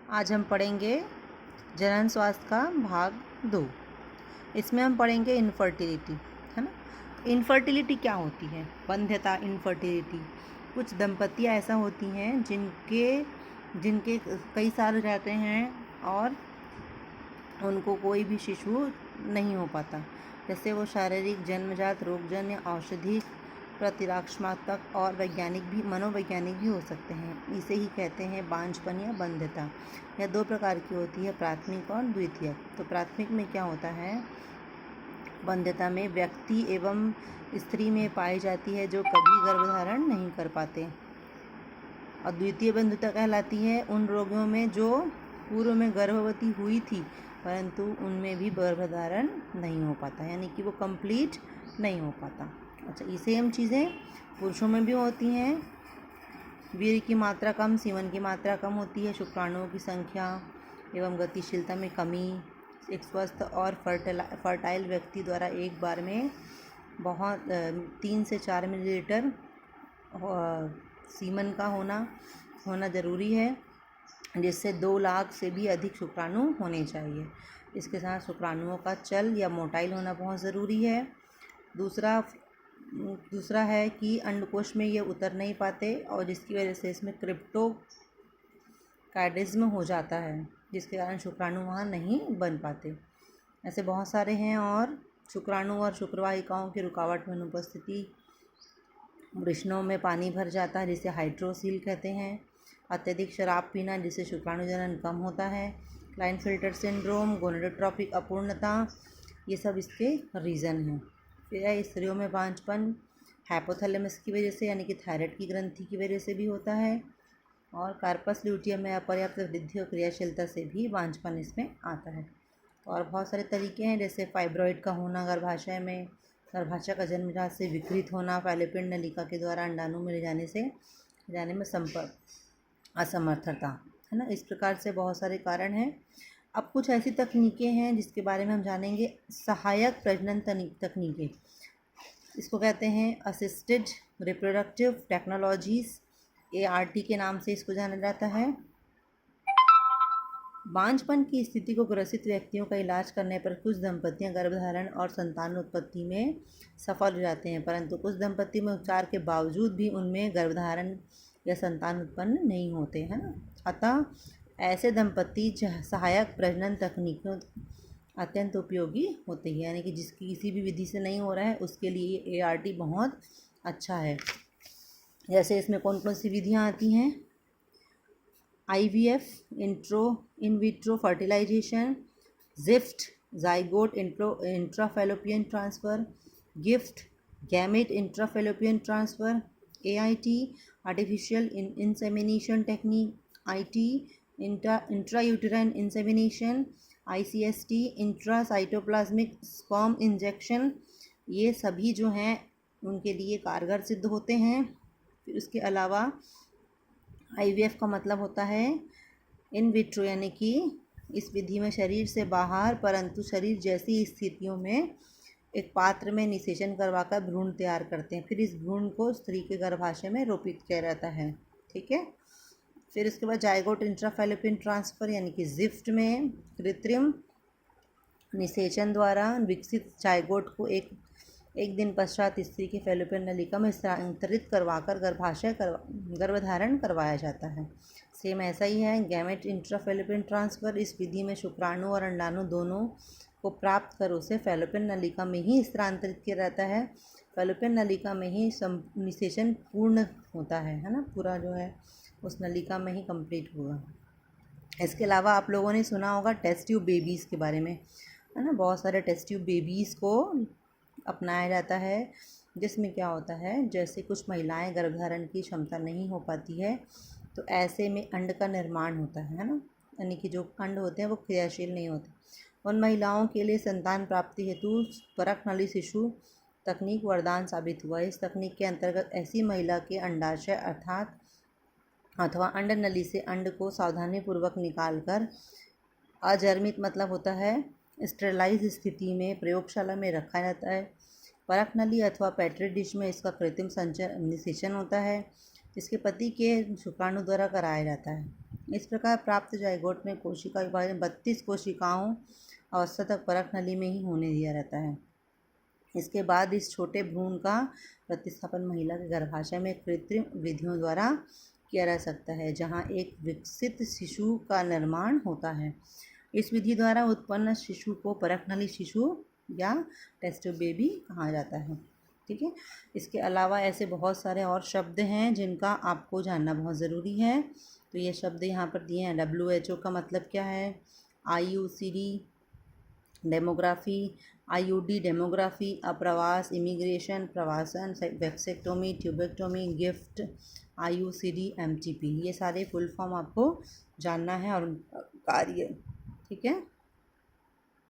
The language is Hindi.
आज हम पढ़ेंगे जनन स्वास्थ्य का भाग 2। इसमें हम पढ़ेंगे इनफर्टिलिटी, है ना। इनफर्टिलिटी क्या होती है? वंध्यता, इनफर्टिलिटी। कुछ दंपतियां ऐसा होती हैं जिनके कई साल रहते हैं और उनको कोई भी शिशु नहीं हो पाता। जैसे वो शारीरिक, जन्मजात, रोगजन्य, औषधि, प्रतिरक्षात्मक और मनोवैज्ञानिक भी हो सकते हैं। इसे ही कहते हैं बांझपन या बंध्यता। यह दो प्रकार की होती है, प्राथमिक और द्वितीयक। तो प्राथमिक में क्या होता है? बंध्यता में व्यक्ति एवं स्त्री में पाई जाती है जो कभी गर्भधारण नहीं कर पाते। और द्वितीय बंध्यता कहलाती है उन रोगियों में जो पूर्व में गर्भवती हुई थी परंतु उनमें भी गर्भधारण नहीं हो पाता, यानी कि वो कंप्लीट नहीं हो पाता। अच्छा, ये सेम चीज़ें पुरुषों में भी होती हैं। वीर्य की मात्रा कम, सीमन की मात्रा कम होती है, शुक्राणुओं की संख्या एवं गतिशीलता में कमी। एक स्वस्थ और फर्टाइल व्यक्ति द्वारा एक बार में 3 से 4 मिलीलीटर सीमन का होना ज़रूरी है, जिससे 2 लाख से भी अधिक शुक्राणु होने चाहिए। इसके साथ शुक्राणुओं का चल या मोटाइल होना बहुत ज़रूरी है। दूसरा है कि अंडकोश में ये उतर नहीं पाते और जिसकी वजह से इसमें क्रिप्टोकाइडिज्म हो जाता है, जिसके कारण शुक्राणु वहाँ नहीं बन पाते। ऐसे बहुत सारे हैं। और शुक्राणु और शुक्रवाहिकाओं की रुकावट में अनुपस्थिति, वृषणों में पानी भर जाता है जिसे हाइड्रोसील कहते हैं। अत्यधिक शराब पीना जिससे शुक्राणु जनन कम होता है। क्लाइनफिल्टर सिंड्रोम, गोनेडोट्रॉपिक अपूर्णता, ये सब इसके रीज़न हैं। फिर है स्त्रियों में बांझपन हाइपोथैलेमस की वजह से, यानी कि थायराइड की ग्रंथि की वजह से भी होता है। और कार्पस ल्यूटियम में अपर्याप्त वृद्धि और क्रियाशीलता से भी बांझपन इसमें आता है। और बहुत सारे तरीके हैं, जैसे फाइब्रॉइड का होना गर्भाशय में, गर्भाशय का जन्मजात से विकृत होना, फैलोपियन नलिका के द्वारा अंडाणु में ले जाने में संपर्क असमर्थता, है ना। इस प्रकार से बहुत सारे कारण हैं। अब कुछ ऐसी तकनीकें हैं जिसके बारे में हम जानेंगे, सहायक प्रजनन तकनीकें। इसको कहते हैं असिस्टेड रिप्रोडक्टिव टेक्नोलॉजीज़, ART के नाम से इसको जाना जाता है। बांझपन की स्थिति को ग्रसित व्यक्तियों का इलाज करने पर कुछ दंपतियां गर्भधारण और संतान उत्पत्ति में सफल हो जाते हैं, परंतु कुछ दंपति में उपचार के बावजूद भी उनमें गर्भधारण या संतान उत्पन्न नहीं होते हैं ना। अतः ऐसे दंपति सहायक प्रजनन तकनीकों अत्यंत उपयोगी होती है, यानी कि जिसकी किसी भी विधि से नहीं हो रहा है उसके लिए ART बहुत अच्छा है। जैसे इसमें कौन कौन सी विधियाँ आती हैं? IVF, in vitro fertilisation, ZIFT, zygote intrafallopian transfer, GIFT, gamete intrafallopian transfer, AIT, artificial insemination technique, IT, intrauterine insemination, ICST, intracytoplasmic sperm injection, ये सभी जो हैं उनके लिए कारगर सिद्ध होते हैं। फिर उसके अलावा IVF का मतलब होता है इन विट्रो, यानी कि इस विधि में शरीर से बाहर परंतु शरीर जैसी स्थितियों में एक पात्र में निषेचन करवाकर भ्रूण तैयार करते हैं। फिर इस भ्रूण को स्त्री के गर्भाशय में रोपित किया जाता है, ठीक है। फिर उसके बाद जाइगोट इंट्राफैलोपियन ट्रांसफ़र, यानी कि ज़िफ्ट में कृत्रिम निषेचन द्वारा विकसित जाइगोट को एक दिन पश्चात स्त्री के फैलोपियन नलिका में स्थानांतरित करवाकर गर्भधारण करवाया जाता है। सेम ऐसा ही है गैमेट इंट्राफैलोपियन ट्रांसफ़र। इस विधि में शुक्राणु और अंडाणु दोनों को प्राप्त कर उसे फैलोपियन नलिका में ही स्थानांतरित किया जाता है। फैलोपियन नलिका में ही निषेचन पूर्ण होता है ना, पूरा जो है उस नलिका में ही कंप्लीट हुआ। इसके अलावा आप लोगों ने सुना होगा टेस्ट ट्यूब बेबीज़ के बारे में, है ना। बहुत सारे टेस्ट ट्यूब बेबीज़ को अपनाया जाता है, जिसमें क्या होता है, जैसे कुछ महिलाएं गर्भधारण की क्षमता नहीं हो पाती है तो ऐसे में अंड का निर्माण होता है ना, यानी कि जो अंड होते हैं वो क्रियाशील नहीं होते। उन महिलाओं के लिए संतान प्राप्ति हेतु परख नली शिशु तकनीक वरदान साबित हुआ। इस तकनीक के अंतर्गत ऐसी महिला के अंडाशय अथवा अंड नली से अंड को सावधानीपूर्वक निकालकर अजर्मित मतलब होता है स्टेरलाइज स्थिति में प्रयोगशाला में रखा जाता है। परख नली अथवा पेट्री डिश में इसका कृत्रिम निषेचन होता है, इसके पति के शुक्राणु द्वारा कराया जाता है। इस प्रकार प्राप्त जायगोट में कोशिका विभाजन 32 कोशिकाओं अवस्था तक परख नली में ही होने दिया रहता है। इसके बाद इस छोटे भ्रूण का प्रतिस्थापन महिला के गर्भाशय में कृत्रिम विधियों द्वारा किया जा सकता है, जहां एक विकसित शिशु का निर्माण होता है। इस विधि द्वारा उत्पन्न शिशु को परखनली शिशु या टेस्ट बेबी कहा जाता है। ठीक है। इसके अलावा ऐसे बहुत सारे और शब्द हैं जिनका आपको जानना बहुत ज़रूरी है। तो ये शब्द यहाँ पर दिए हैं। WHO का मतलब क्या है, IUCD डेमोग्राफी, IUD डेमोग्राफी, अप्रवास, इमिग्रेशन, प्रवासन, vasectomy, tubectomy, GIFT, IUCD, MTP, ये सारे फुल फॉर्म आपको जानना है और कार्य। ठीक है।